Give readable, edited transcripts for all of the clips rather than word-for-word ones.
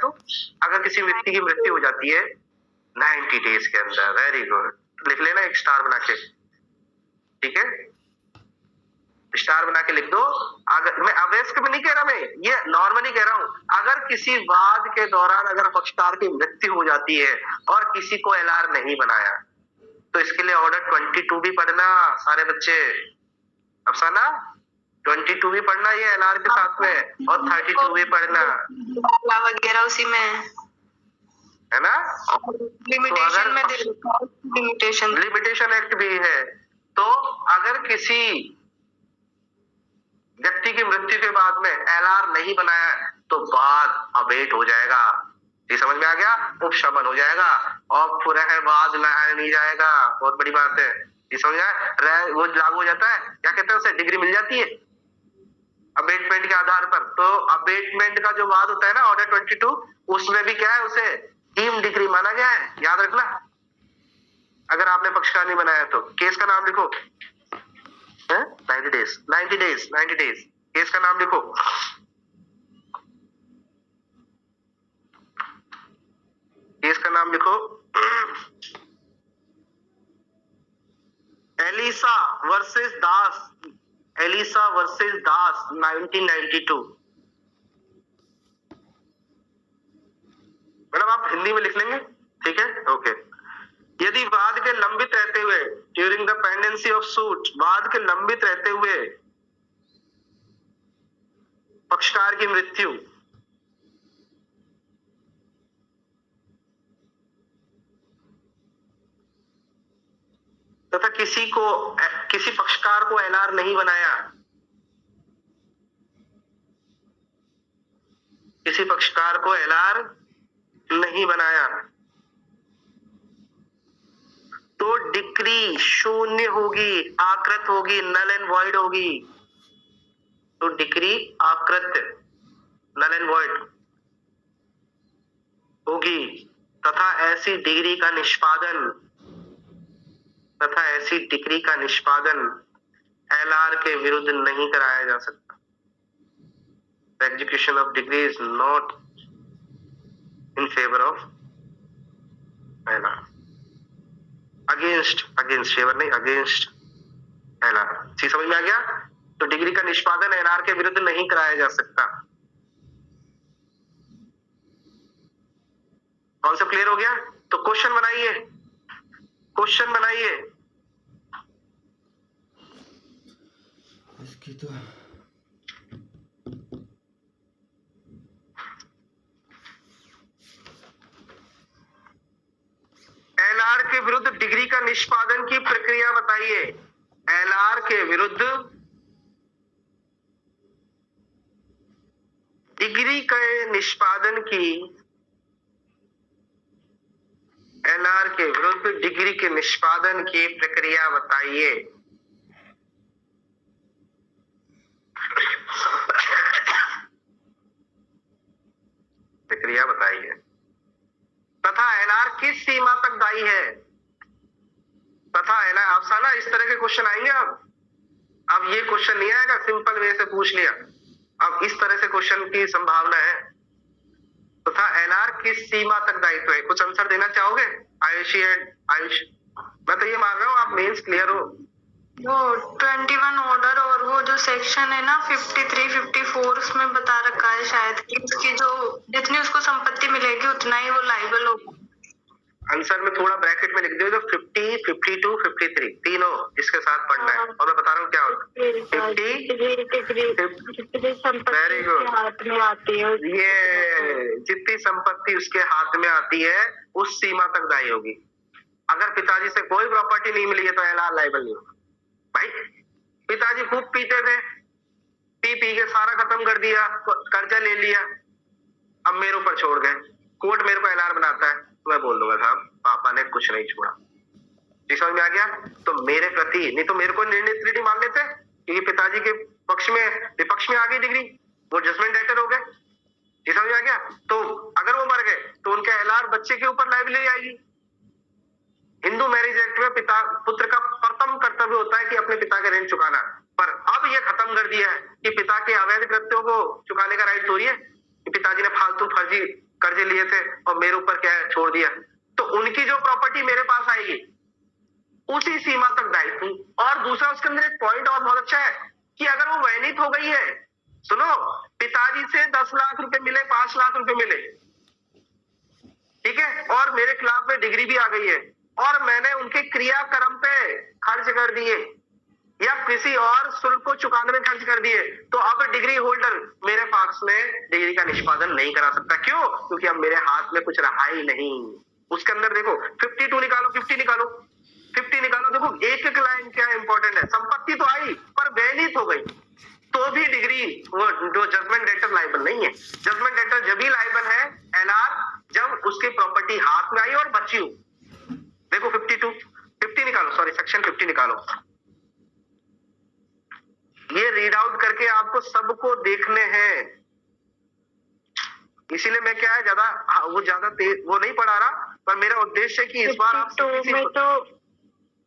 तू? अगर किसी व्यक्ति की मृत्यु हो जाती है 90 डेज के अंदर, वेरी गुड, लिख लेना एक स्टार बना के, ठीक है, स्टार बना के लिख दो। अगर मैं अवयस्क में नहीं कह रहा, मैं ये नॉर्मली कह रहा हूं, अगर किसी वाद के दौरान अगर पक्षकार की मृत्यु हो जाती है और किसी को एलआर नहीं बनाया, तो इसके लिए ऑर्डर 22 भी पढ़ना सारे बच्चे। अफसाना 22 भी पढ़ना ये एलआर के साथ में, और 32 भी पढ़ना वगैरह उसी में है ना। लिमिटेशन में लिमिटेशन एक्ट भी है। तो अगर किसी व्यक्ति की मृत्यु के बाद में एलआर नहीं बनाया तो बाद अबेट हो जाएगा। ये समझ में आ गया? उपशमन हो जाएगा और पुनः वाद लहाया नहीं जाएगा। बहुत बड़ी बात है, ये समझ आया? वो लागू हो जाता है, क्या कहते हैं उसे, डिग्री मिल जाती है अबेटमेंट के आधार पर। तो अबेटमेंट का जो वाद होता है ना, ऑर्डर 22, उसमें भी क्या है, उसे डीम डिग्री माना गया है, याद रखना। अगर आपने पक्षकार नहीं बनाया तो केस का नाम लिखो, 90 डेज, 90 डेज, 90 डेज, केस का नाम लिखो। केस का नाम लिखो, एलिसा वर्सेस दास, एलिसा वर्सेस दास 1992। मैडम आप हिंदी में लिख लेंगे, ठीक है, ओके। यदि वाद के लंबित रहते हुए during the pendency of suit, वाद के लंबित रहते हुए पक्षकार की मृत्यु तथा किसी पक्षकार को एलआर नहीं बनाया, किसी पक्षकार को एलआर नहीं बनाया, तो डिक्री शून्य होगी, आकृत होगी, नल एंड वॉइड होगी। तो डिक्री आकृत, नल एंड वॉइड होगी तथा ऐसी डिग्री का निष्पादन एलआर के विरुद्ध नहीं कराया जा सकता। The execution of degree is not in favor of LR. Against favour नहीं, अगेंस्ट एलआर। सी समझ में आ गया? तो डिग्री का निष्पादन एलआर के विरुद्ध नहीं कराया जा सकता। कॉन्सेप्ट क्लियर हो गया? तो क्वेश्चन बनाइए, क्वेश्चन बनाइए। इसकी तो एलआर के विरुद्ध डिग्री का निष्पादन की प्रक्रिया बताइए। एलआर के विरुद्ध डिग्री के निष्पादन की, एलआर के विरुद्ध डिग्री के निष्पादन की प्रक्रिया बताइए। प्रक्रिया बताइए तथा एलआर किस सीमा तक दायी है, तथा एलआर। अफसाना इस तरह के क्वेश्चन आएंगे। अब ये क्वेश्चन नहीं आएगा सिंपल वे से पूछ लिया, अब इस तरह से क्वेश्चन की संभावना है। तथा एलआर किस सीमा तक दायित्व है, कुछ आंसर देना चाहोगे? आयुषी एंड आयुष, मैं तो ये मान रहा हूँ आप मेंस क्लियर हो। वो 21 ऑर्डर और वो जो सेक्शन है ना 53, 54 उसमें बता रखा है शायद कि उसकी जो जितनी उसको संपत्ति मिलेगी उतना ही वो लाइबल होगा। आंसर में थोड़ा ब्रैकेट में लिख दो, 50, 52, 53 तीनों इसके साथ पढ़ना है। और मैं बता रहा हूँ क्या होता है। 50, वेरी गुड, हाथ में आती है, ये जितनी संपत्ति उसके हाथ में आती है उस सीमा तक दायी होगी। अगर पिताजी से कोई प्रॉपर्टी नहीं मिली है तो एलआर लायबल नहीं होगा। भाई पिताजी खूब पीते थे, पी के सारा खत्म कर दिया, कर्जा ले लिया, अब मेरे ऊपर छोड़ गए, कोर्ट मेरे को एलआर बनाता है, तो मैं बोल दूंगा साहब पापा ने कुछ नहीं छोड़ा। समझ में आ गया? तो मेरे प्रति, नहीं तो मेरे को निर्णित डिग्री मान लेते, क्योंकि पिताजी के पक्ष में विपक्ष में आ गई डिग्री, वो जजमेंट डेटर हो गए। समझ में आ गया? तो अगर वो मर गए तो उनका एलआर बच्चे के ऊपर लायबिलिटी आएगी। हिंदू मैरिज एक्ट में पिता पुत्र का प्रथम कर्तव्य होता है कि अपने पिता के ऋण चुकाना, पर अब ये खत्म कर दिया है कि पिता के अवैध कृत्यों को चुकाने का राइट थोड़ी है कि पिताजी ने फालतू फर्जी कर्जे लिए थे और मेरे ऊपर क्या है छोड़ दिया, तो उनकी जो प्रॉपर्टी मेरे पास आएगी उसी सीमा तक दायित्व। और दूसरा उसके अंदर एक पॉइंट और बहुत अच्छा है कि अगर वो वैनित हो गई है, सुनो, पिताजी से 10 लाख रुपए मिले, 5 लाख रुपए मिले, ठीक है, और मेरे खिलाफ में डिग्री भी आ गई है और मैंने उनके क्रियाक्रम पे खर्च कर दिए या किसी और शुल्क को चुकाने में खर्च कर दिए, तो अब डिग्री होल्डर मेरे पास में डिग्री का निष्पादन नहीं करा सकता। क्यों? क्योंकि अब मेरे हाथ में कुछ रहा ही नहीं। उसके अंदर देखो 52 निकालो, 50 निकालो, 50 निकालो, देखो एक एक लाइन क्या इंपॉर्टेंट है। संपत्ति तो आई पर वैलिड हो गई तो भी डिग्री वो जो जजमेंट डेटर लायबल नहीं है। जजमेंट डेटर जब भी लायबल है एलआर जब उसकी प्रॉपर्टी हाथ में आई और बची हो। देखो 50 निकालो, सॉरी सेक्शन 50 निकालो। ये रीड आउट करके आपको सबको देखने हैं, इसीलिए मैं क्या है ज्यादा तेज वो नहीं पढ़ा रहा, पर मेरा उद्देश्य है कि इस बार आप में तो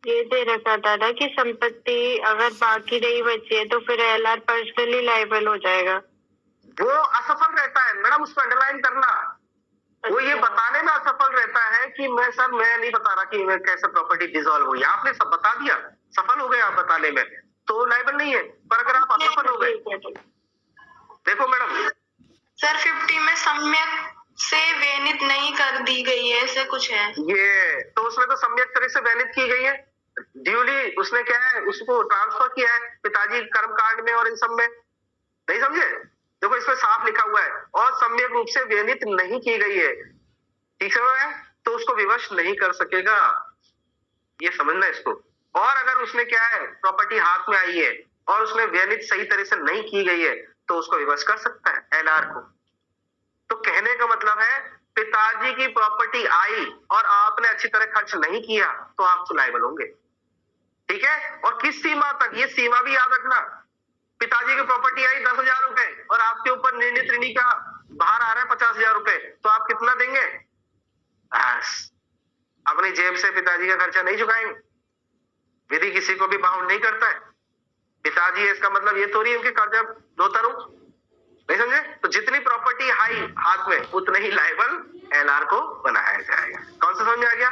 ये दे रखा था कि संपत्ति अगर बाकी नहीं बची है तो फिर एलआर पर्सनली लायबल हो जाएगा। वो असफल रहता है मैडम, उसको अंडरलाइन करना। वो ये बताने में असफल रहता है कि मैं नहीं बता रहा कि मैं कैसे प्रॉपर्टी डिसॉल्व हुई। आपने सब बता दिया, सफल हो गए आप बताने में, तो लायबल नहीं है। पर अगर आप असफल हो गए, देखो मैडम सर 50 में सम्यक से वैनित नहीं कर दी गई है, ऐसे कुछ है ये, तो उसमें तो सम्यक तरह से वैनित की गई है, ड्यूली उसने क्या है उसको ट्रांसफर किया है पिताजी कर्मकांड में और इन सब में, नहीं समझे? देखो इसमें साफ लिखा हुआ है और सम्यक रूप से वैनित नहीं की गई है, ठीक है, तो उसको विवश नहीं कर सकेगा, ये समझना इसको। और अगर उसने क्या है प्रॉपर्टी हाथ में आई है और उसमें वैनित सही तरह से नहीं की गई है तो उसको विवश कर सकता है एलआर को। तो कहने का मतलब है पिताजी की प्रॉपर्टी आई और आपने अच्छी तरह खर्च नहीं किया तो आप तो लायबल होंगे, ठीक है। और किस सीमा तक, ये सीमा भी याद रखना। पिताजी की प्रॉपर्टी आई 10,000 रुपए और आपके ऊपर निर्णित ऋणी का बाहर आ रहा है 50,000 रुपए, तो आप कितना देंगे? बस अपनी जेब से पिताजी का खर्चा नहीं चुकाएंगे। विधि किसी को भी बाउंड नहीं करता है। पिताजी है इसका मतलब ये थोड़ी है कि कर्जा धोता रहूं, नहीं समझे? तो जितनी प्रॉपर्टी आई हाथ में उतने ही लायबल एलआर को बनाया जाएगा। कौन सा समझ में आ गया?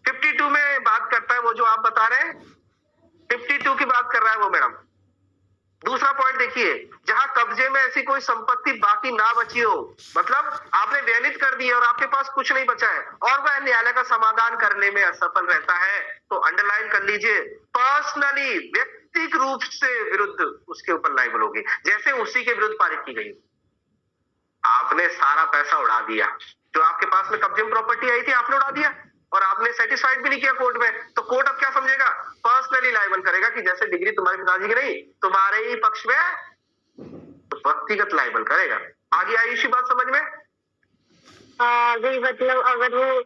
52 में बात करता है वो जो आप बता रहे हैं, 52 की बात कर रहा है वो मैडम। दूसरा पॉइंट देखिए, जहां कब्जे में ऐसी कोई संपत्ति बाकी ना बची हो, मतलब आपने वैलिड कर दी और आपके पास कुछ नहीं बचा है और वह न्यायालय का समाधान करने में असफल रहता है, तो अंडरलाइन कर लीजिए पर्सनली, व्यक्तिगत रूप से विरुद्ध उसके ऊपर लायबल होगी। जैसे उसी के विरुद्ध पारित की गई, आपने सारा पैसा उड़ा दिया, जो आपके पास में कब्जे में प्रॉपर्टी आई थी आपने उड़ा दिया और आपने सेटिस्फाइड भी नहीं किया कोर्ट में, तो कोर्ट अब क्या समझेगा? पर्सनली लायबल करेगा कि जैसे डिग्री तुम्हारे पिताजी की नहीं, तुम्हारे ही पक्ष में व्यक्तिगत लायबल करेगा। आगे आई इसी बात समझ में? अभी मतलब अगर वो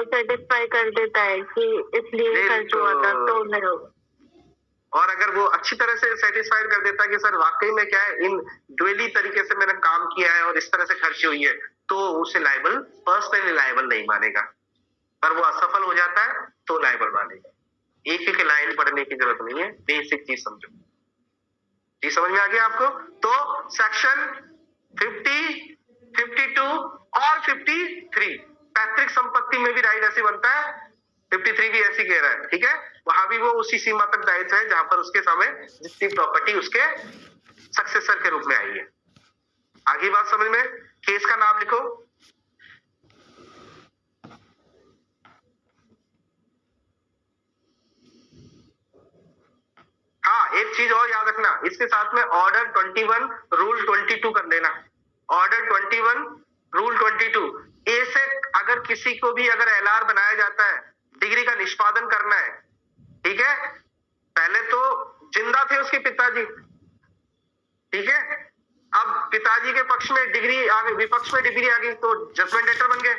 सेटिस्फाई कर देता है कि इसलिए खर्च हुआ था तो नहीं होगा, और अगर वो अच्छी तरह से सेटिस्फाइड कर देता है कि सर वाकई में क्या है इन ड्यूली तरीके से मैंने काम किया है और इस तरह से खर्च हुई है, तो उसे लायबल, पर्सनली लायबल नहीं मानेगा। पर वो असफल हो जाता है तो लायबल मानेगा। एक एक लाइन पढ़ने की जरूरत नहीं है, बेसिक चीज समझो। जी समझ में आ गया आपको? तो सेक्शन 50, 52 और 53 पैतृक संपत्ति में भी राइट ऐसे बनता है, 53 भी ऐसी कह रहा है, ठीक है। वहां भी वो उसी सीमा तक दायित्व है जहां पर उसके सामने जितनी प्रॉपर्टी उसके सक्सेसर के रूप में आई है। आगे बात समझ में? केस का नाम लिखो। हाँ, एक चीज और याद रखना, इसके साथ में ऑर्डर 21 रूल 22 कर देना। ऑर्डर 21 रूल 22 ए से अगर किसी को भी अगर एलआर बनाया जाता है, डिग्री का निष्पादन करना है, ठीक है। पहले तो जिंदा थे उसके पिताजी, ठीक है। अब पिताजी के पक्ष में डिग्री आ गई, विपक्ष में डिग्री आ गई, तो जजमेंट डेटर बन गए,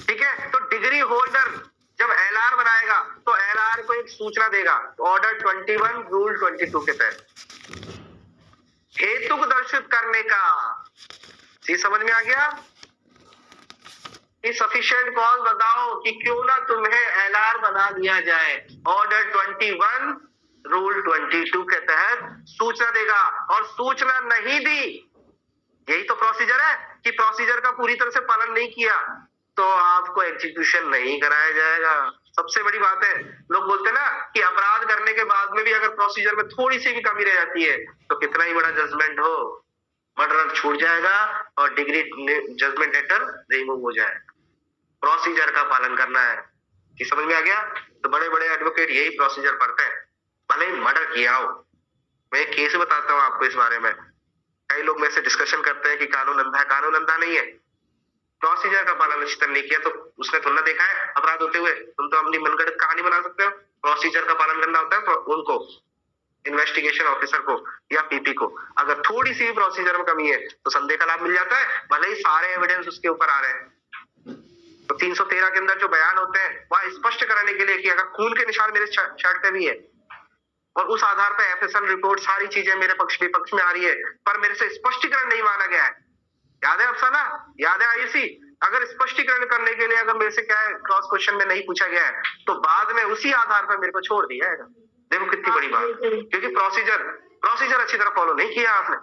ठीक है। तो डिग्री होल्डर जब एलआर बनाएगा तो एलआर को एक सूचना देगा ऑर्डर 21 रूल 22 के तहत हेतु को दर्शित करने का। जी समझ में आ गया? सफिशिएंट कॉज बताओ कि क्यों ना तुम्हें एलआर बना दिया जाए। ऑर्डर 21 रूल 22 के तहत सूचना देगा, और सूचना नहीं दी, यही तो प्रोसीजर है कि प्रोसीजर का पूरी तरह से पालन नहीं किया तो आपको एग्जीक्यूशन नहीं कराया जाएगा। सबसे बड़ी बात है, लोग बोलते हैं ना कि अपराध करने के बाद में भी अगर प्रोसीजर में थोड़ी सी भी कमी रह जाती है तो कितना ही बड़ा जजमेंट हो, मर्डर छूट जाएगा और डिग्री जजमेंट लेटर रिमूव हो जाएगा। प्रोसीजर का पालन करना है कि समझ में आ गया। तो बड़े बड़े एडवोकेट यही प्रोसीजर पढ़ते हैं, भले ही मर्डर किया हो। मैं एक केस बताता हूँ आपको इस बारे में। कई लोग मेरे से डिस्कशन करते हैं कि कानून अंधा है, कानून अंधा नहीं है। प्रोसीजर का पालन अच्छी तरह नहीं किया तो उसने थोड़ा देखा है अपराध होते हुए। तुम तो अपनी मनगढ़ंत कहानी बना सकते हो। प्रोसीजर का पालन करना होता है तो उनको, इन्वेस्टिगेशन ऑफिसर को या पीपी को, अगर थोड़ी सी भी प्रोसीजर में कमी है तो संदेह का लाभ मिल जाता है, भले ही सारे एविडेंस उसके ऊपर आ रहे हैं। तो 313 के अंदर जो बयान होते हैं वह स्पष्ट कराने के लिए कि अगर खून के निशान मेरे शर्ट पे भी है और उस आधार पर एफएसएल रिपोर्ट सारी चीजें मेरे पक्ष विपक्ष में आ रही है पर मेरे से स्पष्टीकरण नहीं माना गया है। याद है अफसाना, याद है आईसी, अगर स्पष्टीकरण करने के लिए अगर मेरे से क्या है क्रॉस क्वेश्चन में नहीं पूछा गया है तो बाद में उसी आधार पर मेरे को छोड़ दिया है। देखो कितनी बड़ी बात, क्योंकि प्रोसीजर अच्छी तरह फॉलो नहीं किया आपने।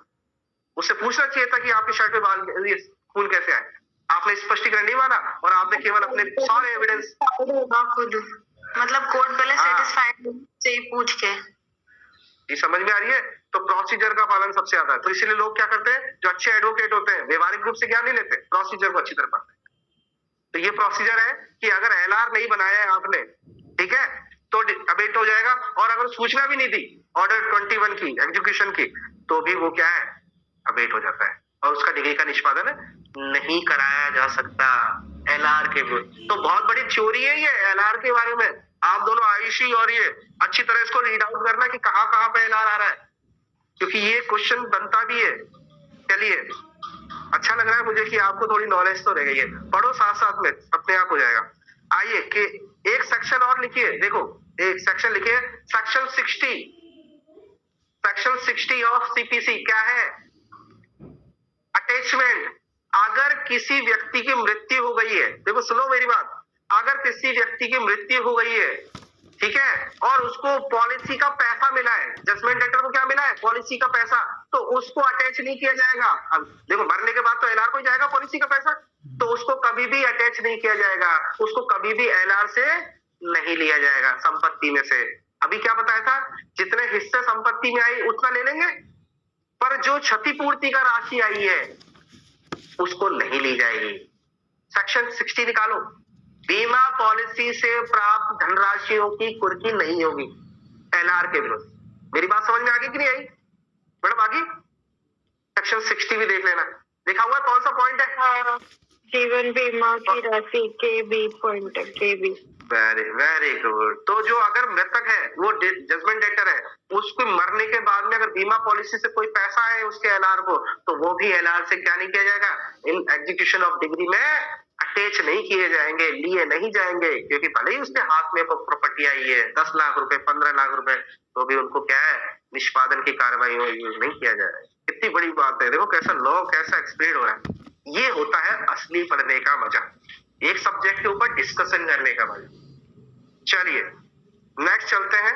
उससे पूछना चाहिए था कि आपके शर्ट पे बाल खून कैसे आए। आपने स्पष्टीकरण नहीं माना और आपने केवल अपने सारे एविडेंस खुद, मतलब कोर्ट पहले सेटिस्फाइड से ही पूछ के, ये समझ में आ रही है। तो प्रोसीजर का पालन सबसे ज्यादा है। तो इसीलिए लोग क्या करते हैं, जो अच्छे एडवोकेट होते हैं व्यवहारिक रूप से ज्ञान नहीं लेते, प्रोसीजर को अच्छी तरह पढ़ते हैं। तो ये प्रोसीजर है कि अगर एलआर नहीं बनाया है आपने, ठीक है, तो अबेट हो जाएगा। और अगर सूचना भी नहीं दी ऑर्डर 21 की एग्जीक्यूशन की तो भी वो क्या है, अबेट हो जाता है और उसका डिग्री का निष्पादन नहीं कराया जा सकता एलआर के विरुद्ध। तो बहुत बड़ी थ्योरी है ये एलआर के बारे में। आप दोनों आयुषी और ये अच्छी तरह इसको रीड आउट करना कि कहां कहां पे एलआर आ रहा है, क्योंकि ये क्वेश्चन बनता भी है। चलिए, अच्छा लग रहा है मुझे कि आपको थोड़ी नॉलेज तो रह गई है। पढ़ो साथ साथ में, अपने आप हो जाएगा। आइए कि एक सेक्शन और लिखिए, देखो एक सेक्शन लिखिए, सेक्शन 60 ऑफ सीपीसी क्या है, अटैचमेंट। अगर किसी व्यक्ति की मृत्यु हो गई है, देखो सुनो मेरी बात, अगर किसी व्यक्ति की मृत्यु हो गई है, ठीक है, और उसको पॉलिसी का पैसा मिला है, जजमेंट लेटर को क्या मिला है, पॉलिसी का पैसा, तो उसको अटैच नहीं किया जाएगा। अब देखो मरने के बाद तो एलआर को जाएगा पॉलिसी का पैसा, तो उसको कभी भी अटैच नहीं किया जाएगा, उसको कभी भी एलआर से नहीं लिया जाएगा संपत्ति में से। अभी क्या बताया था, जितने हिस्से संपत्ति में आई उतना ले लेंगे, पर जो क्षतिपूर्ति का राशि आई है उसको नहीं ली जाएगी। सेक्शन 60 निकालो, बीमा पॉलिसी से प्राप्त धनराशियों की कुर्की नहीं होगी एलआर के विरुद्ध। मेरी बात समझ में आ गई कि नहीं आई मैडम? आ गई? सेक्शन 60 भी देख लेना, लिखा हुआ कौन सा पॉइंट है, जीवन बीमा की राशि के बी पॉइंट के बी। Very good. तो जो अगर मृतक है वो जजमेंट डेटर है, उसको मरने के बाद में अगर बीमा पॉलिसी से कोई पैसा है उसके एलआर को, तो वो भी एलआर से क्या नहीं किया जाएगा, इन एग्जीक्यूशन ऑफ डिग्री में अटैच नहीं किए जाएंगे, लिए नहीं जाएंगे, क्योंकि भले ही उसके हाथ में प्रॉपर्टी आई है 10 लाख रुपए 15 लाख रुपए, तो भी उनको क्या है, निष्पादन की कार्रवाई नहीं किया जाएगा। कितनी बड़ी बात है, देखो कैसा लॉ कैसा एक्सप्लेन हो रहा है। ये होता है असली पढ़ने का मजा, एक सब्जेक्ट के ऊपर डिस्कशन करने का मजा। चलिए नेक्स्ट चलते हैं।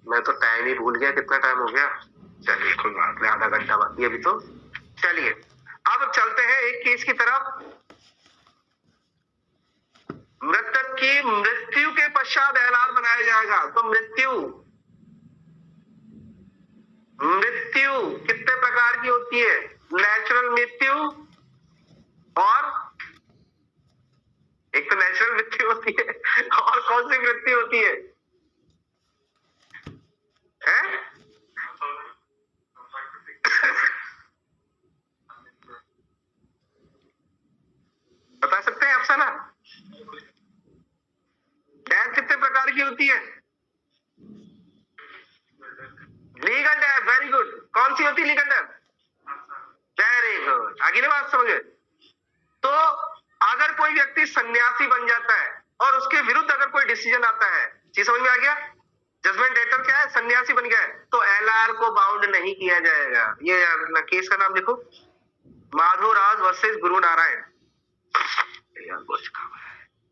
मैं तो टाइम ही भूल गया, कितना टाइम हो गया। चलिए कोई बात नहीं, आधा घंटा बाकी है अभी तो। चलिए अब चलते हैं एक केस की तरफ। मृतक की मृत्यु के पश्चात एलआर बनाया जाएगा। तो मृत्यु कितने प्रकार की होती है, नेचुरल मृत्यु, और एक तो नेचुरल मृत्यु होती है, और कौन सी मृत्यु होती है, बता सकते हैं अफसाना? डेथ कितने प्रकार की होती है, लीगल डेथ। Very good. कौन सी होती है लीगल डेथ? वेरी गुड, आगे बात समझे। तो अगर कोई व्यक्ति सन्यासी बन जाता है और उसके विरुद्ध अगर कोई डिसीजन आता है, चीज समझ में आ गया, जजमेंट डेटर क्या है, सन्यासी बन गया है, तो एलआर को बाउंड नहीं किया जाएगा। ये केस का नाम देखो, माधोराव वर्सेस गुरु नारायण।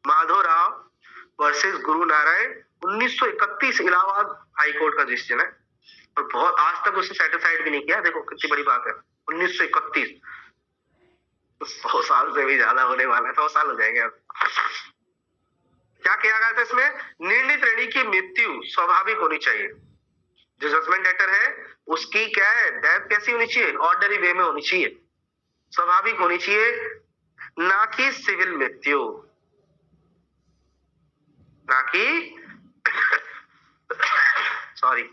माधोराव वर्सेस गुरु नारायण 1931 इलाहाबाद हाईकोर्ट का डिसीजन है, और बहुत आज तक उसने सेटिस्फाइड भी नहीं किया। देखो कितनी बड़ी बात है, 1931। 100 साल से भी ज्यादा होने वाला है, 100 साल हो जाएंगे अब। क्या किया गया था इसमें? निर्णीत ऋणी की मृत्यु स्वाभाविक होनी चाहिए। जो जजमेंट डेटर है उसकी क्या है, डेथ कैसी होनी चाहिए? ऑर्डनरी वे में होनी चाहिए, स्वाभाविक होनी चाहिए, ना कि सिविल मृत्यु, ना कि सॉरी,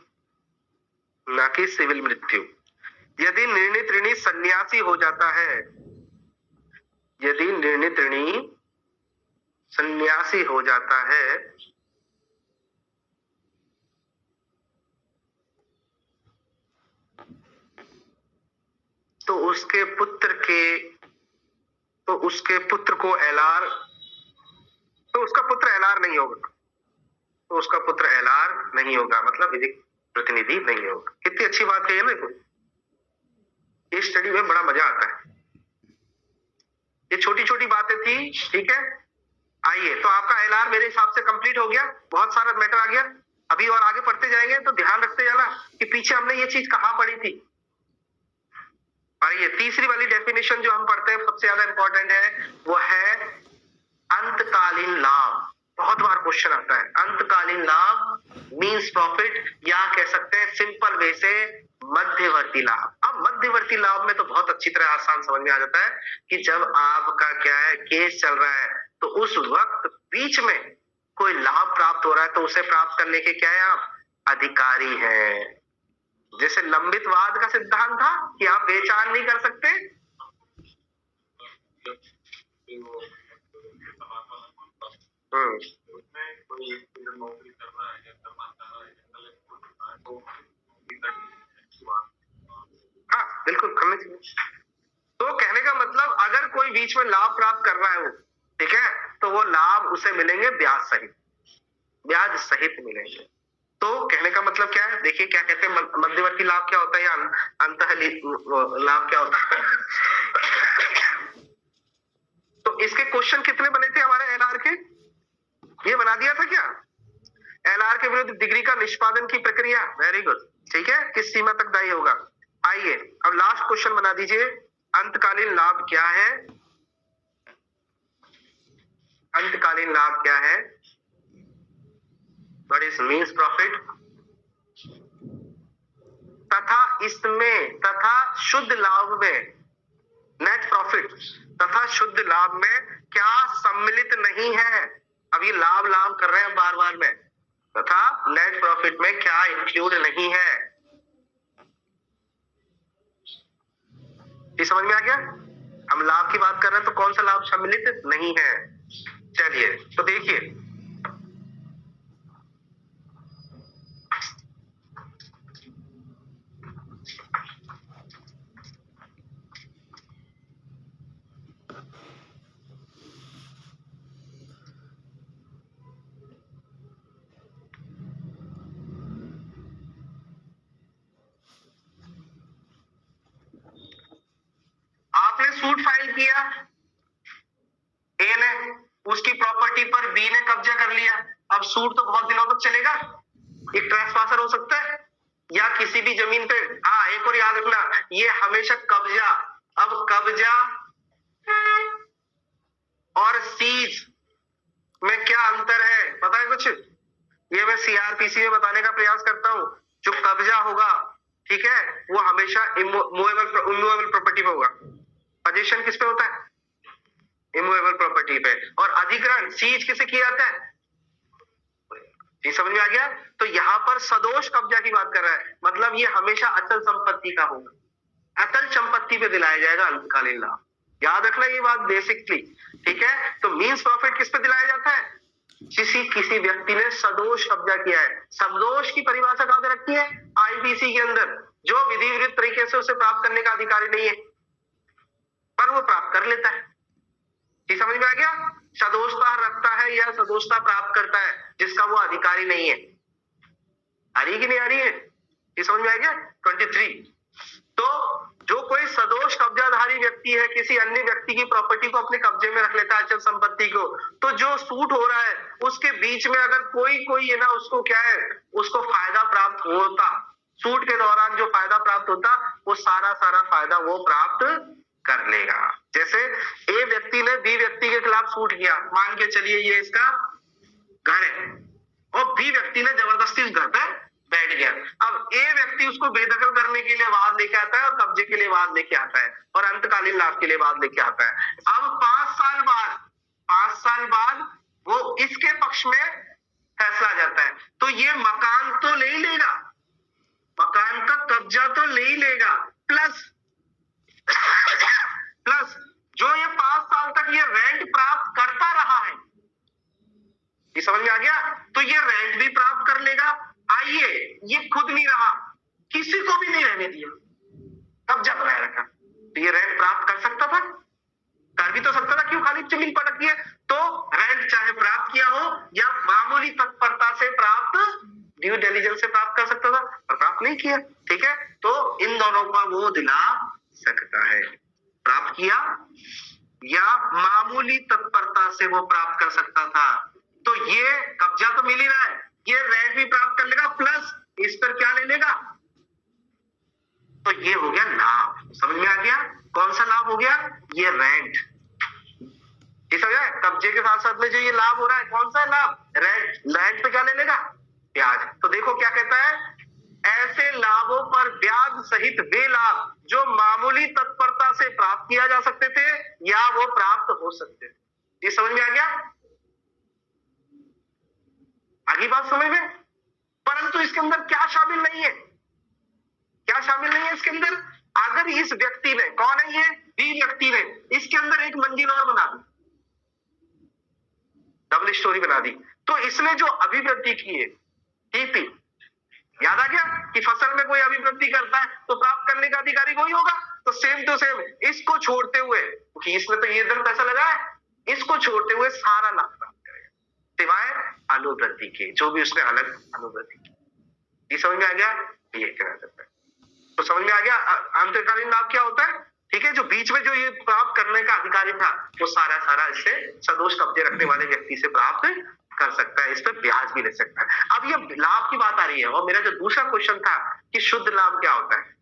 ना कि सिविल मृत्यु। यदि निर्णीत ऋणी सन्यासी हो जाता है, यदि निर्णीत ऋणी सन्यासी हो जाता है, तो उसके पुत्र को एलआर, तो उसका पुत्र एलआर नहीं होगा, तो उसका पुत्र एलआर नहीं होगा, मतलब विधिक प्रतिनिधि नहीं होगा। कितनी अच्छी बात है ये, देखो इस स्टडी में बड़ा मजा आता है। ये छोटी छोटी बातें थी, ठीक है। आइए, तो आपका एलआर मेरे हिसाब से कंप्लीट हो गया, बहुत सारा मैटर आ गया। अभी और आगे पढ़ते जाएंगे तो ध्यान रखते जाना कि पीछे हमने ये चीज कहां पढ़ी थी। आइए, तीसरी वाली डेफिनेशन जो हम पढ़ते हैं सबसे ज्यादा इंपॉर्टेंट है, वो है अंतकालीन लाभ। बहुत बार क्वेश्चन आता है, अंतकालीन लाभ मींस प्रॉफिट, या कह सकते हैं सिंपल वे से मध्यवर्ती लाभ। अब मध्यवर्ती लाभ में तो बहुत अच्छी तरह आसान समझ में आ जाता है कि जब आपका क्या है, केस चल रहा है, तो उस वक्त बीच में कोई लाभ प्राप्त हो रहा है, तो उसे प्राप्त करने के क्या है, आप अधिकारी हैं। जैसे लंबित वाद का सिद्धांत था कि आप बेचान नहीं कर सकते, हाँ बिल्कुल करना चाहिए। तो कहने का मतलब अगर कोई बीच में लाभ प्राप्त कर रहा है वो, ठीक है, तो वो लाभ उसे मिलेंगे ब्याज सहित, ब्याज सहित मिलेंगे। तो कहने का मतलब क्या है, देखिए क्या कहते हैं, मध्यवर्ती लाभ क्या होता है या अंतः लाभ क्या होता है। तो इसके क्वेश्चन कितने बने थे हमारे एलआर के, ये बना दिया था क्या, एलआर के विरुद्ध डिग्री का निष्पादन की प्रक्रिया, वेरी गुड, ठीक है, किस सीमा तक दायी होगा। आइए अब लास्ट क्वेश्चन बना दीजिए, अंतकालीन लाभ क्या है, अंतकालीन लाभ क्या है, व्हाट इज मींस प्रॉफिट, तथा इसमें, तथा शुद्ध लाभ में, नेट प्रॉफिट तथा शुद्ध लाभ में क्या सम्मिलित नहीं है। अब ये लाभ लाभ कर रहे हैं बार बार में, तथा नेट प्रॉफिट में क्या इंक्लूड नहीं है, ये समझ में आ गया। हम लाभ की बात कर रहे हैं तो कौन सा लाभ सम्मिलित नहीं है। चलिए तो देखिए, आपने सूट फाइल किया, ए ने उसकी प्रॉपर्टी पर बी ने कब्जा कर लिया। अब सूट तो बहुत दिनों तक चलेगा, एक ट्रेसपासर हो सकता है या किसी भी जमीन पे। हाँ एक और याद रखना, ये हमेशा कब्जा, अब कब्जा और सीज में क्या अंतर है पता है कुछ, ये मैं सीआरपीसी में बताने का प्रयास करता हूं। जो कब्जा होगा, ठीक है, वो हमेशा इमूवेबल प्रॉपर्टी पे होगा, पोजीशन किस पे होता है, इमूवेबल प्रॉपर्टी पे, और अधिग्रहण सीज किसे किया जाता है, ये समझ में आ गया। तो यहाँ पर सदोष कब्जा की बात कर रहा है, मतलब ये हमेशा अचल संपत्ति का होगा, अचल संपत्ति पे दिलाया जाएगा अंतकालीन लाभ, याद रखना ये बात बेसिकली, ठीक है। तो मींस प्रॉफिट किस पे दिलाया जाता है, किसी व्यक्ति ने सदोष कब्जा किया है। सदोष की परिभाषा कहां पे रखी है, आईपीसी के अंदर, जो विधि विरुद्ध तरीके से उसे प्राप्त करने का अधिकारी नहीं है, पर वो प्राप्त कर लेता है, ये समझ में आ गया। सदोषता रखता है या सदोषता प्राप्त करता है जिसका वो अधिकारी नहीं है, आ रही कि नहीं आ रही है, ये समझ में आ गया। 23, तो जो कोई सदोष कब्जाधारी व्यक्ति है, किसी अन्य व्यक्ति की प्रॉपर्टी को अपने कब्जे में रख लेता है, अचल संपत्ति को, तो जो सूट हो रहा है उसके बीच में अगर कोई है ना, उसको क्या है, उसको फायदा प्राप्त होता, सूट के दौरान जो फायदा प्राप्त होता, वो सारा फायदा वो प्राप्त कर लेगा। जैसे ए व्यक्ति ने बी व्यक्ति के खिलाफ सूट किया, मान के चलिए ये इसका घर है और बी व्यक्ति ने जबरदस्ती उस घर पे बैठ गया। अब ए व्यक्ति उसको बेदखल करने के लिए वाद लेके आता है और कब्जे के लिए वाद लेके आता है और अंतकालीन लाभ के लिए वाद लेके आता है। अब 5 साल बाद वो इसके पक्ष में फैसला आ जाता है, तो ये मकान तो ले ही लेगा, मकान का कब्जा तो ले ही लेगा, प्लस जो ये 5 साल तक ये रेंट प्राप्त करता रहा है, ये समझ में आ गया, तो ये रेंट भी प्राप्त कर लेगा। आइए, ये खुद नहीं रहा, किसी को भी नहीं रहने दिया, कब्जा बनाए रखा, तो ये रेंट प्राप्त कर सकता था, कर भी तो सकता था, क्यों खाली जमीन पर रखी है। तो रेंट चाहे प्राप्त किया हो या मामूली तत्परता से प्राप्त, ड्यू डिलिजेंस से प्राप्त कर सकता था, पर प्राप्त नहीं किया, ठीक है, तो इन दोनों का वो दिला सकता है, प्राप्त किया या मामूली तत्परता से वो प्राप्त कर सकता था। तो ये कब्जा तो मिल ही रहा है, ये रेंट भी प्राप्त कर लेगा, प्लस इस पर क्या ले लेगा, तो ये हो गया लाभ। समझ में आ गया कौन सा लाभ हो गया, ये रेंट। ये समझ आया, कब्जे के साथ साथ में जो ये लाभ हो रहा है, कौन सा लाभ, रेंट। रेंट पे क्या ले लेगा, ब्याज। तो देखो क्या कहता है, ऐसे लाभों पर ब्याज सहित वे लाभ जो मामूली तत्परता से प्राप्त किया जा सकते थे या वो प्राप्त हो सकते थे। ये समझ में आ गया, आगे बात समझ में। परंतु इसके अंदर क्या शामिल नहीं है, क्या शामिल नहीं है इसके अंदर, अगर इस व्यक्ति ने, कौन है ये, बी व्यक्ति ने इसके अंदर एक मंजिल और बना दी, डबल स्टोरी बना दी, तो इसने जो अभिवृद्धि की है, टीपी, याद आ गया कि फसल में कोई अभिवृद्धि करता है तो प्राप्त करने का अधिकारी कोई होगा, तो सेम टू सेम इसको छोड़ते हुए, क्योंकि इसने तो ये इधर पैसा लगाया, इसको छोड़ते हुए सारा लाभ प्राप्त करेगा, सिवाय अनुवृद्धि के, जो भी उसने अलग अनुवृद्धि की। ये समझ में आ गया, ये कहना चाहता है। तो समझ में आ गया अंतकालीन लाभ क्या होता है, ठीक है, जो बीच में जो ये प्राप्त करने का अधिकारी था वो सारा इससे सदोष कब्जे रखने वाले व्यक्ति से प्राप्त कर सकता है, इस पर ब्याज भी ले सकता है। अब ये लाभ की बात आ रही है, और मेरा जो दूसरा क्वेश्चन था कि शुद्ध लाभ क्या होता है,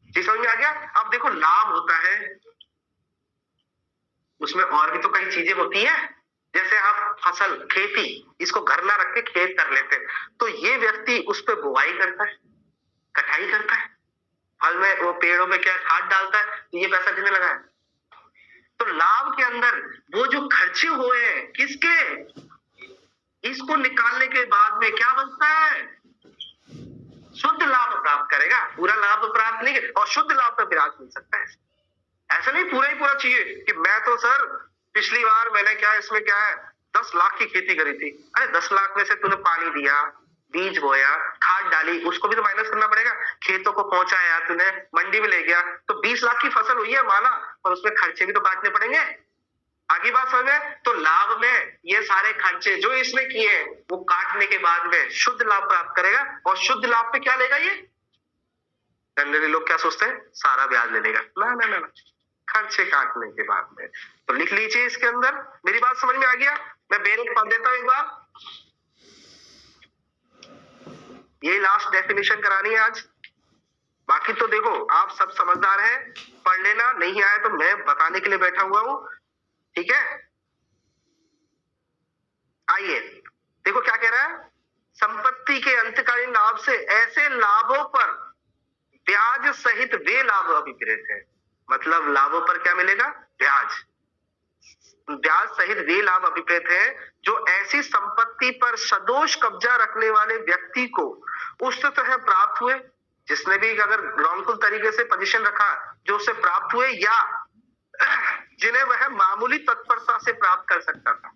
जी समझ में आ गया। अब देखो, लाभ होता है, उसमें और भी तो कई चीजें होती है, जैसे आप फसल, खेती, इसको घर ना रख के खेत कर लेते हैं, तो ये व्यक्ति उस पर बुआई करता है, कटाई करता है, फल में वो पेड़ों में क्या खाद डालता है, तो ये पैसा किसने लगाया। तो लाभ के अंदर वो जो खर्चे हुए हैं किसके, इसको निकालने के बाद में क्या बनता है, शुद्ध लाभ प्राप्त करेगा, पूरा लाभ प्राप्त नहीं, और शुद्ध लाभ पर ब्याज मिल सकता है। ऐसा नहीं पूरा ही पूरा चाहिए कि मैं तो सर पिछली बार मैंने क्या इसमें क्या है 10 लाख की खेती करी थी, अरे 10 लाख में से तूने पानी दिया, बीज बोया, खाद डाली, उसको भी तो माइनस करना पड़ेगा, खेतों को पहुंचाया तूने, मंडी में ले गया, तो 20 लाख की फसल हुई है माना, और उसमें खर्चे भी तो काटने पड़ेंगे। आगे बात समझ में, तो लाभ में ये सारे खर्चे जो इसने किए वो काटने के बाद में शुद्ध लाभ प्राप्त करेगा, और शुद्ध लाभ पे क्या लेगा, ये जनरली लोग क्या सोचते हैं, सारा ब्याज ले लेगा, ना, खर्चे काटने के बाद में। तो लिख लीजिए इसके अंदर, मेरी बात समझ में आ गया, मैं बेरिंग पढ़ देता हूं एक बार, ये लास्ट डेफिनेशन करानी है आज, बाकी तो देखो आप सब समझदार हैं, पढ़ लेना, नहीं आया तो मैं बताने के लिए बैठा हुआ हूं, ठीक है। आइए देखो क्या कह रहा है, संपत्ति के अंतकालीन लाभ से ऐसे लाभों पर ब्याज सहित वे लाभ अभिप्रेत है, मतलब लाभों पर क्या मिलेगा, ब्याज सहित वे लाभ अभिप्रेत है जो ऐसी संपत्ति पर सदोष कब्जा रखने वाले व्यक्ति को उस तरह प्राप्त हुए, जिसने भी अगर रॉन्गफुल तरीके से पोजीशन रखा, जो उसे प्राप्त हुए, या जिन्हें वह मामूली तत्परता से प्राप्त कर सकता था,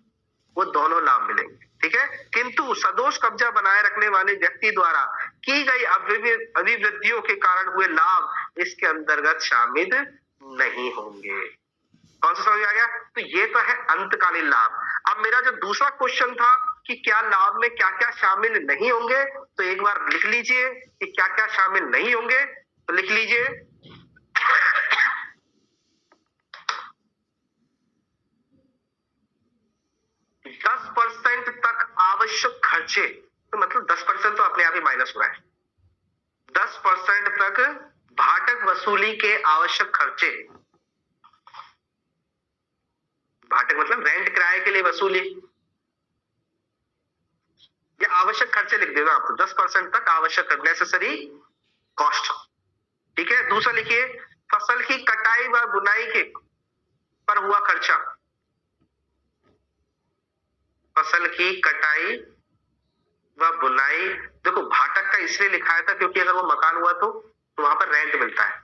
वो दोनों लाभ मिलेंगे, ठीक है। किंतु सदोष कब्जा बनाए रखने वाले व्यक्ति द्वारा की गई अभिवृद्धियों के कारण हुए लाभ इसके अंतर्गत शामिल नहीं होंगे। कौन सा समझ आ गया, तो ये तो है अंतकालीन लाभ। अब मेरा जो दूसरा क्वेश्चन था कि क्या लाभ में क्या क्या शामिल नहीं होंगे, तो एक बार लिख लीजिए कि क्या क्या शामिल नहीं होंगे, तो लिख लीजिए 10% तक आवश्यक खर्चे, तो मतलब 10% तो अपने आप ही माइनस हो रहा है, 10% तक भाटक वसूली के आवश्यक खर्चे, मतलब रेंट किराए के लिए वसूली, या आवश्यक खर्चे लिख देना आप 10% तक आवश्यक नेसेसरी कॉस्ट। ठीक है, दूसरा लिखिए फसल की कटाई व बुनाई के पर हुआ खर्चा, फसल की कटाई व बुनाई। देखो भाटक का इसलिए लिखा था क्योंकि अगर वो मकान हुआ तो वहां पर रेंट मिलता है,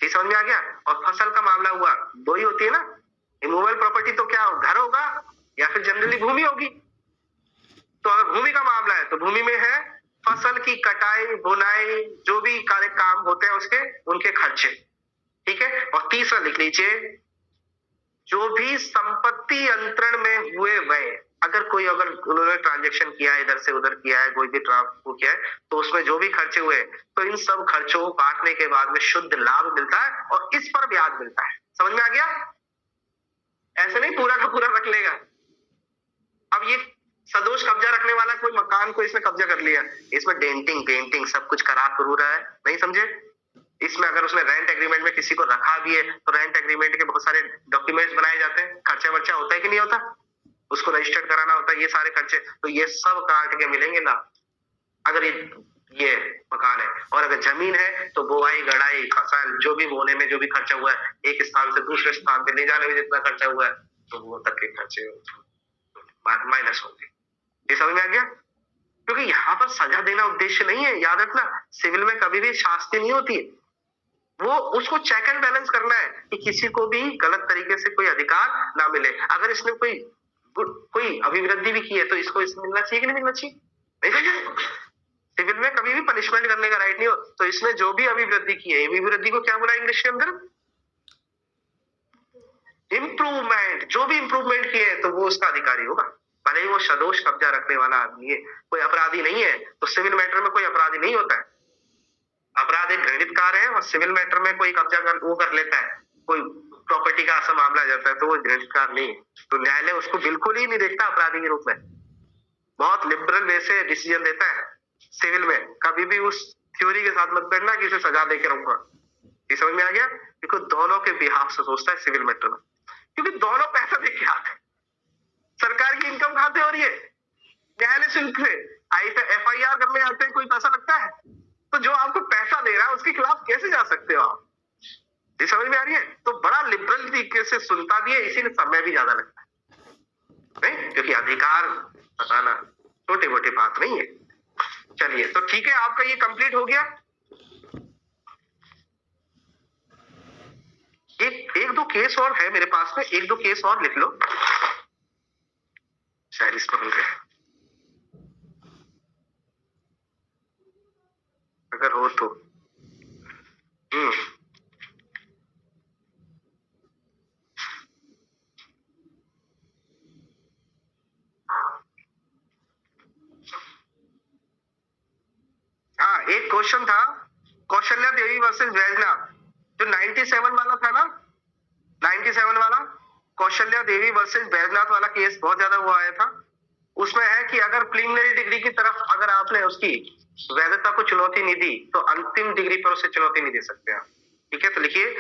ये समझ में आ गया। और फसल का मामला हुआ, दो ही होती है ना, इमूवेबल प्रॉपर्टी तो क्या घर होगा या फिर जनरली भूमि होगी। तो अगर भूमि का मामला है तो भूमि में है फसल की कटाई बुनाई, जो भी कार्य काम होते हैं उसके उनके खर्चे। ठीक है, और तीसरा लिख लीजिए जो भी संपत्ति अंतरण में हुए व्यय, अगर उन्होंने ट्रांजेक्शन किया है, इधर से उधर किया है, कोई भी ट्रांसफर किया है, तो उसमें जो भी खर्चे हुए तो इन सब खर्चों को काटने के बाद में शुद्ध लाभ मिलता है और इस पर ब्याज मिलता है। समझ में आ गया? ऐसे नहीं पूरा का पूरा रख लेगा। अब ये सदोष कब्जा रखने वाला कोई मकान को इसने कब्जा कर लिया, इसमें डेंटिंग पेंटिंग सब कुछ करा करू रहा है, नहीं समझे? इसमें अगर उसने रेंट एग्रीमेंट में किसी को रखा भी है तो रेंट एग्रीमेंट के बहुत सारे डॉक्यूमेंट्स बनाए जाते हैं, खर्चा वर्चा होता है कि नहीं होता, उसको रजिस्टर्ड कराना होता है, ये सारे खर्चे, तो ये सब काट के मिलेंगे ना। अगर ये मकान है और अगर जमीन है तो बोआई गड़ाई फसल जो भी बोने में जो भी खर्चा हुआ है, एक स्थान से दूसरे स्थान पे ले जाने में जितना खर्चा हुआ है, तो वो तक के खर्चे माइनस होंगे। ये समझ में आ गया? क्योंकि यहाँ पर सजा देना उद्देश्य नहीं है, याद रखना, सिविल में कभी भी शास्ति नहीं होती है, वो उसको चेक एंड बैलेंस करना है कि किसी को भी गलत तरीके से कोई अधिकार ना मिले। अगर इसने कोई अभिवृद्धि भी की है तो इसको इसमें मिलना चाहिए कि नहीं मिलना चाहिए? नहीं समझे? सिविल में कभी भी पनिशमेंट करने का राइट नहीं हो, तो इसने जो भी अभिवृद्धि की है, अभिवृद्धि को क्या बोला इंग्लिश के अंदर? इम्प्रूवमेंट। जो भी इम्प्रूवमेंट किए है तो वो उसका अधिकारी होगा, भले ही वो सदोष कब्जा रखने वाला आदमी है, कोई अपराधी नहीं है। तो सिविल मैटर में कोई अपराधी नहीं होता है, अपराध एक घृणित कार्य है, और सिविल मैटर में कोई कब्जा कर लेता है, कोई प्रॉपर्टी का ऐसा मामला आ जाता है तो वो घृणित कार्य नहीं है, तो न्यायालय उसको बिल्कुल ही नहीं देखता अपराधी के रूप में, बहुत लिबरल वे से डिसीजन देता है। सिविल में कभी भी उस थ्योरी के साथ मत बैठना कि इसे सजा दे के रहूंगा। ये समझ में आ गया? क्योंकि दोनों के बिहाफ से सोचता है सिविल मैटर में, क्योंकि दोनों पैसा दे के आते हैं, सरकार की इनकम कहां से हो रही है? न्यायालय शुल्क से। FIR करने आते हैं, कोई पैसा लगता है? तो जो आपको पैसा दे रहा है उसके खिलाफ कैसे जा सकते हो आप? ये समझ में आ रही है? तो बड़ा लिबरल तरीके से सुनता भी है, इसीलिए समय भी ज्यादा लगता है, नहीं? क्योंकि अधिकार बताना छोटी मोटी बात नहीं है। चलिए, तो ठीक है, आपका ये कंप्लीट हो गया। एक दो केस और है मेरे पास में, एक दो केस और लिख लो, शायद इस पर अगर हो तो। हाँ, एक क्वेश्चन था कौशल्या देवी वर्सेस बैजनाथ, जो 97 वाला था ना, 97 वाला कौशल्या देवी वर्सेस बैजनाथ वाला केस बहुत ज्यादा वो आया था। उसमें है कि अगर प्रीलिमिनरी डिग्री की तरफ अगर आपने उसकी वैधता को चुनौती नहीं दी तो अंतिम डिग्री पर उसे चुनौती नहीं दे सकते आप। ठीक है, तो लिखिए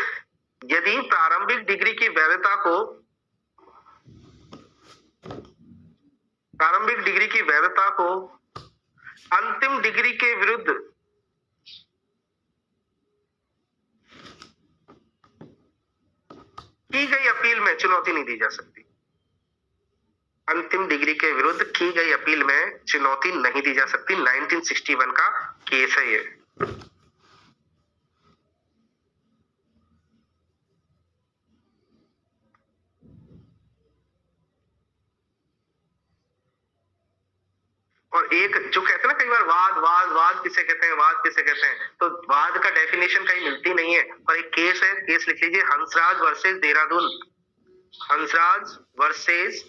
यदि प्रारंभिक डिग्री की वैधता को अंतिम डिग्री के विरुद्ध की गई अपील में चुनौती नहीं दी जा सकती। अंतिम डिग्री के विरुद्ध की गई अपील में चुनौती नहीं दी जा सकती। 1961 का केस है ये। और एक जो कहते हैं ना कई बार वाद किसे कहते हैं, वाद किसे कहते हैं, तो वाद का डेफिनेशन कहीं मिलती नहीं है। और एक केस है, केस लिख लीजिए, Hansraj versus Dehradun, Hansraj versus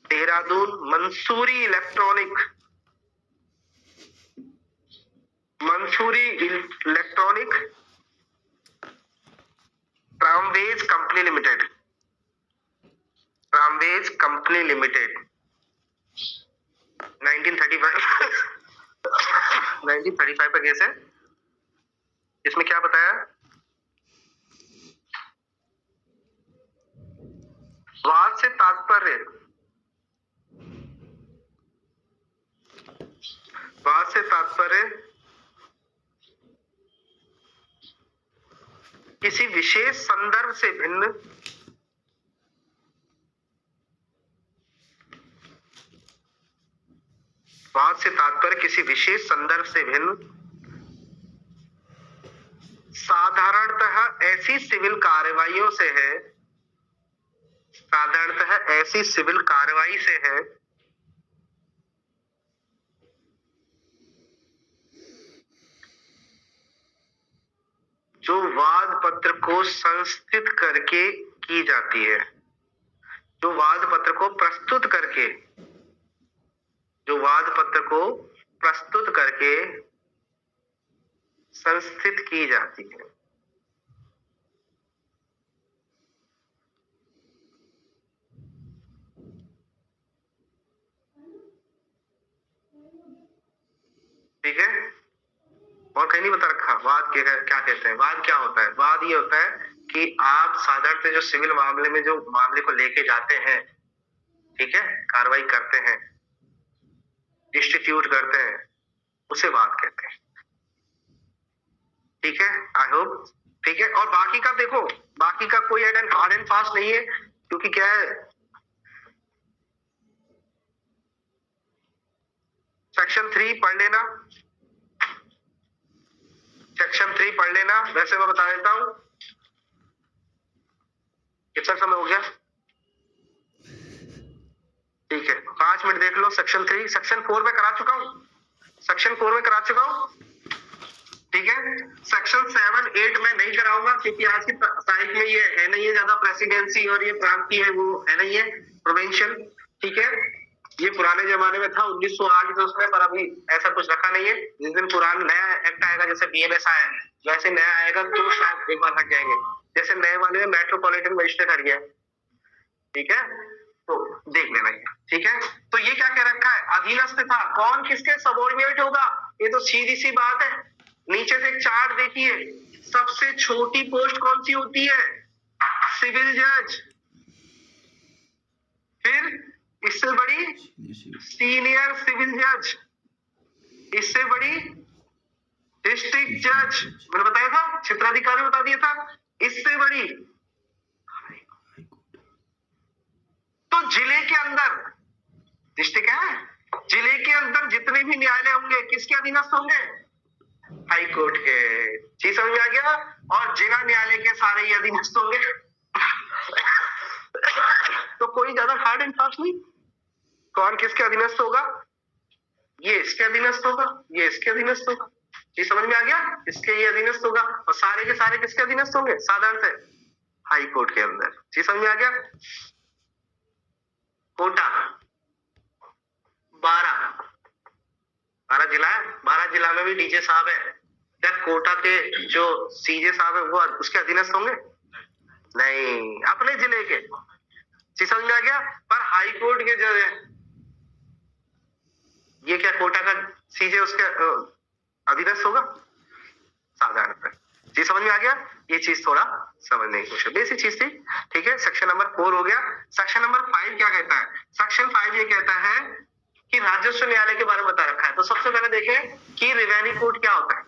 Dehradun Mussoorie electronic tramways company limited 1935 का केस है। इसमें क्या बताया? वाद से तात्पर्य, वाद से तात्पर्य किसी विशेष संदर्भ से भिन्न, वाद से तात्पर्य किसी विशेष संदर्भ से भिन्न साधारणतः ऐसी सिविल कार्रवाइयों से है, साधारणतः ऐसी सिविल कार्रवाई से है जो वाद पत्र को संस्थित करके की जाती है, जो वाद पत्र को प्रस्तुत करके, जो वाद पत्र को प्रस्तुत करके संस्थित की जाती है। ठीक है, और कहीं नहीं बता रखा वाद क्या कहते हैं। वाद क्या होता है? वाद ये होता है कि आप साधारणतः जो सिविल मामले में जो मामले को लेके जाते हैं, ठीक है, कार्रवाई करते हैं, इंस्टीट्यूट करते हैं, उसे वाद कहते हैं। ठीक है, आई होप ठीक है। और बाकी का देखो, बाकी का कोई हार्ड एंड फास्ट नहीं है, क्योंकि क्या है, सेक्शन 3 पढ़ लेना, सेक्शन 3 पढ़ लेना। वैसे मैं बता देता हूं, कितना समय हो गया? ठीक है, 5 मिनट देख लो। सेक्शन 3, सेक्शन 4 में करा चुका हूं, सेक्शन 4 में करा चुका हूं, ठीक है। सेक्शन 7, 8 में नहीं कराऊंगा, क्योंकि आज की तारीख में ये है नहीं है ज्यादा प्रेसिडेंसी और ये प्रांत की है, वो है नहीं है प्रोविंशियल, ठीक है। ये पुराने जमाने में था 1908 में उसमें, पर अभी ऐसा कुछ रखा नहीं है। जिस दिन पुराना नया एक्ट आएगा, जैसे बीएमएस आया है, वैसे नया आएगा तो शायद एक बार हट जाएंगे। जैसे नए वाले में मेट्रोपॉलिटन मजिस्ट्रेट हट गया, ठीक है, तो देख लेना, ठीक है। तो ये क्या कह रखा है, अधीनस्थ था, कौन किसके सबऑर्डिनेट होगा, ये तो सीधी सी बात है। नीचे से एक चार्ट देखिए, सबसे छोटी पोस्ट कौन सी होती है? सिविल जज। फिर इससे बड़ी सीनियर सिविल जज, इससे बड़ी डिस्ट्रिक्ट जज, मैंने बताया था, क्षेत्राधिकारी बता दिया था। इससे बड़ी, तो जिले के अंदर, डिस्ट्रिक्ट है, जिले के अंदर जितने भी न्यायालय होंगे किसके अधीनस्थ होंगे? हाई कोर्ट के। चीज समझ में आ गया? और जिला न्यायालय के सारे ही अधीनस्थ होंगे। तो कोई ज्यादा हार्ड एंड फास्ट नहीं, कौन किसके अधीनस्थ होगा? ये इसके अधीनस्थ होगा, ये इसके अधीनस्थ होगा। चीज समझ में आ गया? इसके ये अधीनस्थ होगा, और सारे के सारे किसके अधीनस्थ होंगे? साधारण से हाई कोर्ट के अंदर। चीज समझ में आ गया? कोटा 12 जिला है, 12 जिला में भी डीजे साहब है। क्या कोटा के जो सीजे साहब है वो उसके अधीनस्थ होंगे? नहीं, अपने जिले के। चीज समझ में आ गया? पर हाई कोर्ट के जो है, ये क्या कोटा का सीजे उसके अधीनस्थ होगा? साधारण। चीज समझ में आ गया? ये चीज थोड़ा समझने की कोशिश, बेसिक चीज थी, ठीक है। सेक्शन नंबर 4 हो गया। सेक्शन नंबर 5 क्या कहता है? सेक्शन 5 ये कहता है कि राजस्व न्यायालय के बारे में बता रखा है। तो सबसे पहले देखें कि रिवेन्यू कोर्ट क्या होता है।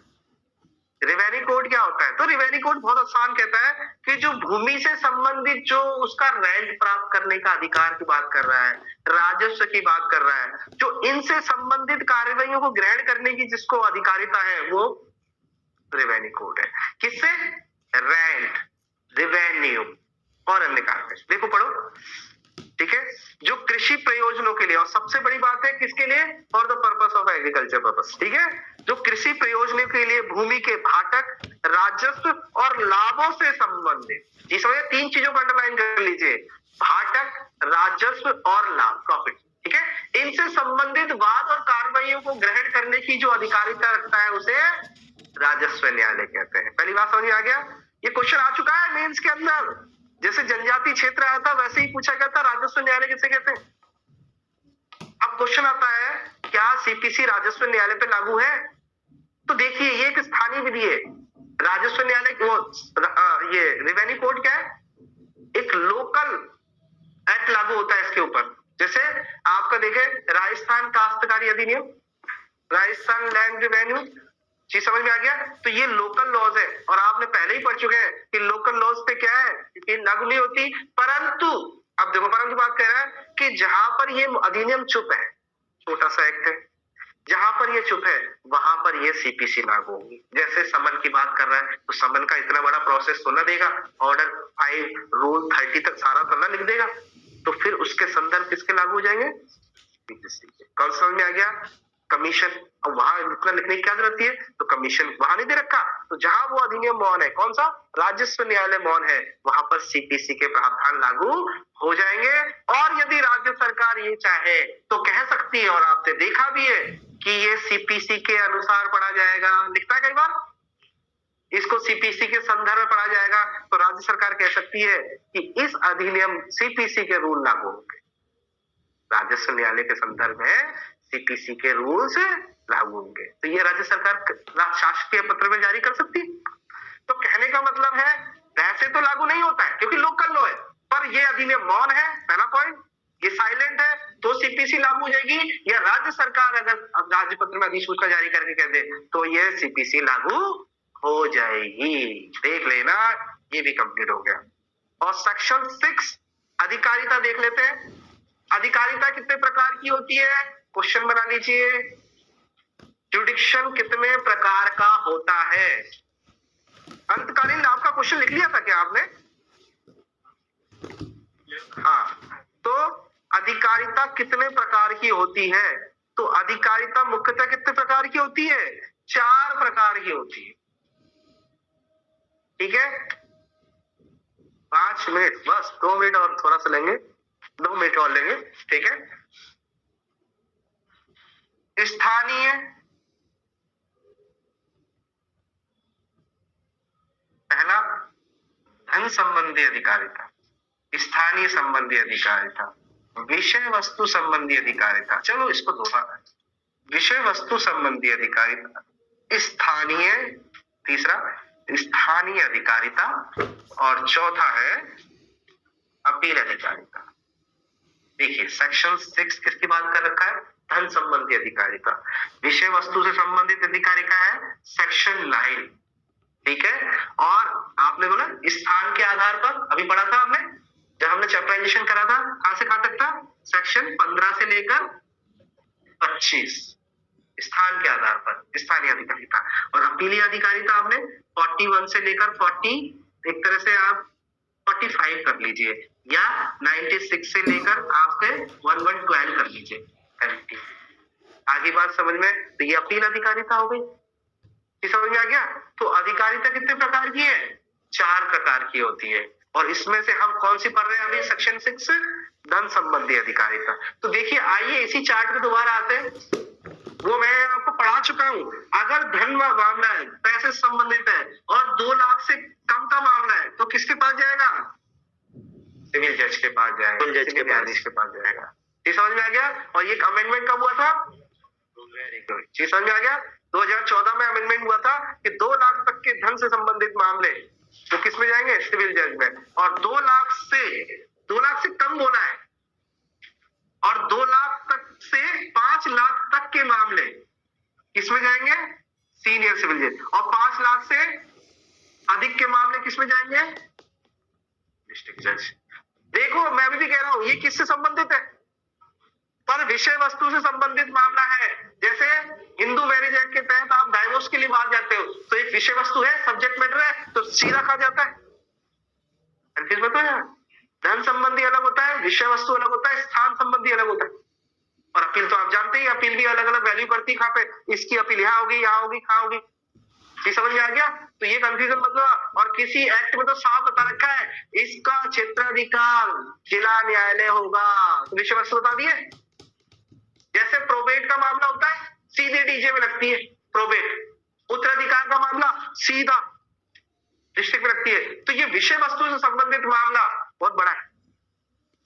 रिवेन्यू कोर्ट क्या होता है? तो रिवेन्यू कोर्ट बहुत आसान कहता है कि जो भूमि से संबंधित जो उसका रेंट प्राप्त करने का अधिकार की बात कर रहा है, राजस्व की बात कर रहा है, जो इनसे संबंधित कार्यवाहियों को ग्रहण करने की जिसको अधिकारिता है, वो रिवेन्यू कोर्ट है। किससे? रेंट, रिवेन्यू और अन्य कार्य। देखो पढ़ो, ठीक है। जो कृषि प्रयोजनों के लिए, और सबसे बड़ी बात है किसके लिए? For the purpose of agriculture purpose, ठीक है। जो कृषि प्रयोजनों के लिए भूमि के भाटक, राजस्व और लाभों से संबंधित, इसमें 3 चीजों को अंडरलाइन कर लीजिए, भाटक, राजस्व और लाभ, प्रॉफिट, ठीक है। इनसे संबंधित वाद और कार्रवाइयों को ग्रहण करने की जो अधिकारिता रखता है उसे राजस्व न्यायालय कहते हैं। पहली बात समझ आ गया? ये क्वेश्चन आ चुका है मेंस के अंदर, जैसे जनजाति क्षेत्र आया था वैसे ही पूछा गया था, राजस्व न्यायालय किसे कहते हैं। अब क्वेश्चन आता है, क्या सीपीसी राजस्व न्यायालय पे लागू है? तो देखिए, ये एक स्थानीय विधि है। राजस्व न्यायालय वो ये रिवेन्यू कोर्ट क्या है? एक लोकल लागू होता है इसके ऊपर। जैसे आपका देखे राजस्थान काश्तकारी अधिनियम, राजस्थान लैंड रेवेन्यू, चीज समझ में आ गया। तो ये लोकल लॉज है और आपने पहले ही पढ़ चुके हैं कि लोकल लॉज पे क्या है कि लागू नहीं होती। परंतु अब देखो, परंतु बात कह रहा है कि जहां पर ये अधिनियम चुप है, छोटा सा एक्ट है, जहां पर ये चुप है वहां पर ये सीपीसी लागू होगी। जैसे समन की बात कर रहा है तो समन का इतना बड़ा प्रोसेस तो ना देगा, ऑर्डर 5 रूल 30 तक सारा तो ना लिख देगा, तो फिर उसके संदर्भ किसके लागू हो जाएंगे, सीपीसी के। कौन समझ में आ गया, कमीशन। अब वहां इतना लिखने की क्या जरूरत है, तो कमीशन वहां नहीं दे रखा, तो जहां वो अधिनियम मौन है, कौन सा, राजस्व न्यायालय मौन है, वहां पर सीपीसी के प्रावधान लागू हो जाएंगे। और यदि राज्य सरकार ये चाहे तो कह सकती है, और आपने देखा भी है कि ये सीपीसी के अनुसार पढ़ा जाएगा, लिखता है कई बार, इसको सीपीसी के संदर्भ में पढ़ा जाएगा, तो राज्य सरकार कह सकती है कि इस अधिनियम सीपीसी के रूल लागू होंगे, राजस्व न्यायालय के संदर्भ में सीपीसी के रूल्स लागू होंगे। तो ये राज्य सरकार शासकीय पत्र में जारी कर सकती है। तो कहने का मतलब है वैसे तो लागू नहीं होता है क्योंकि लोकल लॉ है, पर ये अधिनियम मौन है, पहला पॉइंट, ये साइलेंट है, तो सीपीसी लागू हो जाएगी। या राज्य सरकार अगर राज्य पत्र में अधिसूचना जारी करके कह दे तो ये सीपीसी लागू हो जाएगी। देख लेना, ये भी कंप्लीट हो गया। और सेक्शन 6 अधिकारिता देख लेते हैं। अधिकारिता कितने प्रकार की होती है, क्वेश्चन बना लीजिए, जुडिक्शन कितने प्रकार का होता है। अंतकालीन लाभ का क्वेश्चन लिख लिया था क्या आपने, हाँ, तो अधिकारिता कितने प्रकार की होती है, तो अधिकारिता मुख्यतः कितने प्रकार की होती है, 4 प्रकार की होती है। ठीक है, 5 मिनट, बस 2 मिनट और थोड़ा सा लेंगे, 2 मिनट और लेंगे, ठीक है। स्थानीय, पहला धन संबंधी अधिकारिता, स्थानीय संबंधी अधिकारिता, विषय वस्तु संबंधी अधिकारिता, चलो इसको दोबारा, विषय वस्तु संबंधी अधिकारिता, स्थानीय, तीसरा स्थानीय अधिकारिता, और चौथा है अपील अधिकारिता। देखिए सेक्शन 6 किसकी बात कर रखा है, धन संबंधी अधिकारिता। विषय वस्तु से संबंधित अधिकारिता है सेक्शन 9, ठीक है। और आपने बोला स्थान के आधार पर, अभी पढ़ा था हमने जब हमने चैप्टराइजेशन करा था, कहां से कहां तक था, सेक्शन 15 से लेकर 25, स्थान के आधार पर स्थानीय अधिकारिता। और अपीलीय अधिकारिता आपने 41 से लेकर 40, एक तरह से आप 45 कर लीजिए, या 96 से लेकर आपसे 1112 कर लीजिए, आगे बात समझ में। तो ये अपील अधिकारिता हो गई, समझ में आ गया। तो अधिकारिता कितने प्रकार की है, 4 प्रकार की होती है, और इसमें से हम कौन सी पढ़ रहे हैं अभी, सेक्शन 6 धन संबंधी अधिकारिता। तो देखिए आइए इसी चार्ट पे दोबारा आते हैं, वो मैं आपको पढ़ा चुका हूं। अगर धन मामला है, पैसे से संबंधित है, और 2 लाख से कम का मामला है, तो किसके पास जाएगा, सिविल जज के पास जाएगा, सिविल न्यायाधीश के पास जाएगा। ये समझ में आ गया। और ये अमेंडमेंट कब हुआ था, वेरी गुड, ये समझ में आ गया, 2014 में अमेंडमेंट हुआ था कि 2 लाख तक के धन से संबंधित मामले तो किस में जाएंगे, सिविल जज में। और 2 लाख से कम बोला है, और 2 लाख तक से 5 लाख तक के मामले किसमें जाएंगे, सीनियर सिविल जज। और 5 लाख से अधिक के मामले किसमें जाएंगे, डिस्ट्रिक्ट जज। देखो मैं अभी भी कह रहा हूं ये किससे संबंधित है, पर विषय वस्तु से संबंधित मामला है। जैसे हिंदू मैरिज एक्ट के तहत आप डाइवोर्स के लिए बाहर जाते हो, तो एक विषय वस्तु है, सब्जेक्ट मैटर है, तो सीधा खा जाता है। कंफ्यूज मत हो यार, धन संबंधी अलग होता है, विषय वस्तु अलग होता है, स्थान संबंधी अलग होता है। और अपील तो आप जानते ही, अपील भी अलग अलग वैल्यू करती है, कहां पे, इसकी अपील यहाँ होगी, यहाँ होगी, कहां होगी, ये समझ में आ गया। तो ये कंफ्यूजन मत लो। और किसी एक्ट में तो साफ बता रखा है इसका क्षेत्राधिकार जिला न्यायालय होगा, तो विषय वस्तु बता दिए। जैसे प्रोबेट का मामला होता है, सीधे डीजे में लगती है प्रोबेट, उत्तराधिकार का मामला सीधा डिस्ट्रिक्ट में लगती है। तो ये विषय वस्तु से संबंधित मामला बहुत बड़ा है,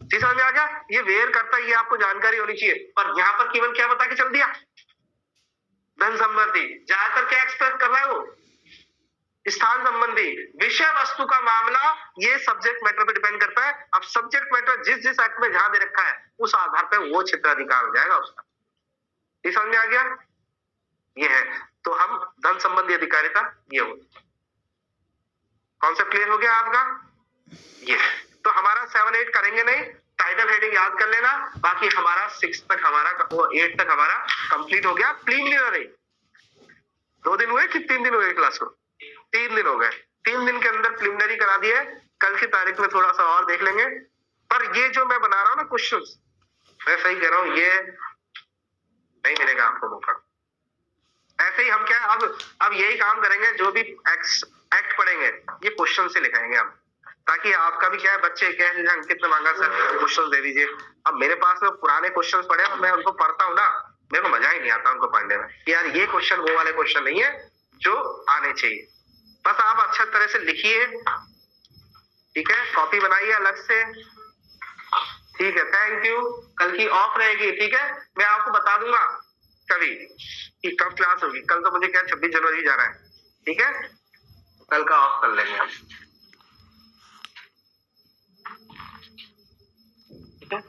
समझ में आ गया। ये वेयर करता है, ये आपको जानकारी होनी चाहिए। पर यहाँ पर केवल क्या बता के चल दिया, धन संबंधी, ज्यादातर क्या एक्सप्रेस कर रहा है वो, स्थान संबंधी विषय वस्तु का मामला, ये सब्जेक्ट मैटर पे डिपेंड करता है। अब सब्जेक्ट मैटर जिस जिस एक्ट में जहां दे रखा है उस आधार पे वो क्षेत्राधिकार हो जाएगा उसका। ये समझ में आ गया? ये है। तो हम धन संबंधी अधिकारिता ये हो, कॉन्सेप्ट क्लियर हो गया आपका? ये है। तो हमारा 7 8 करेंगे नहीं, टाइटल हेडिंग याद कर लेना, बाकी हमारा 6 तक हमारा 8 तक हमारा कंप्लीट हो गया। प्रीलिमिनरी 2 दिन हुए कि 3 दिन हुए क्लास को? 3 दिन हो गए। 3 दिन के अंदर प्रीलिमिनरी करा दिए, कल की तारीख में थोड़ा सा और देख लेंगे। पर ये जो मैं बना रहा हूँ ना क्वेश्चंस, मैं सही कह रहा हूँ, ये नहीं मिलेगा आपको मौका। ऐसे ही हम क्या अब यही काम करेंगे, जो भी एक्ट पढ़ेंगे ये क्वेश्चन से लिखाएंगे हम, ताकि आपका भी क्या है, बच्चे क्या है, अंकित ने मांगा सर क्वेश्चन दे दीजिए। अब मेरे पास में पुराने क्वेश्चन पढ़े और मैं उनको पढ़ता हूँ ना, मेरे को मजा ही नहीं आता उनको पढ़ने में, यार ये क्वेश्चन वो वाले क्वेश्चन नहीं है जो आने चाहिए। बस आप अच्छा तरह से लिखिए, ठीक है, कॉपी बनाइए अलग से, ठीक है। Thank you. कल की ऑफ रहेगी, ठीक है, मैं आपको बता दूंगा कभी कि कब क्लास होगी। कल तो मुझे क्या 26 जनवरी जाना है, ठीक है, कल का ऑफ कर लेंगे हम, ठीक है।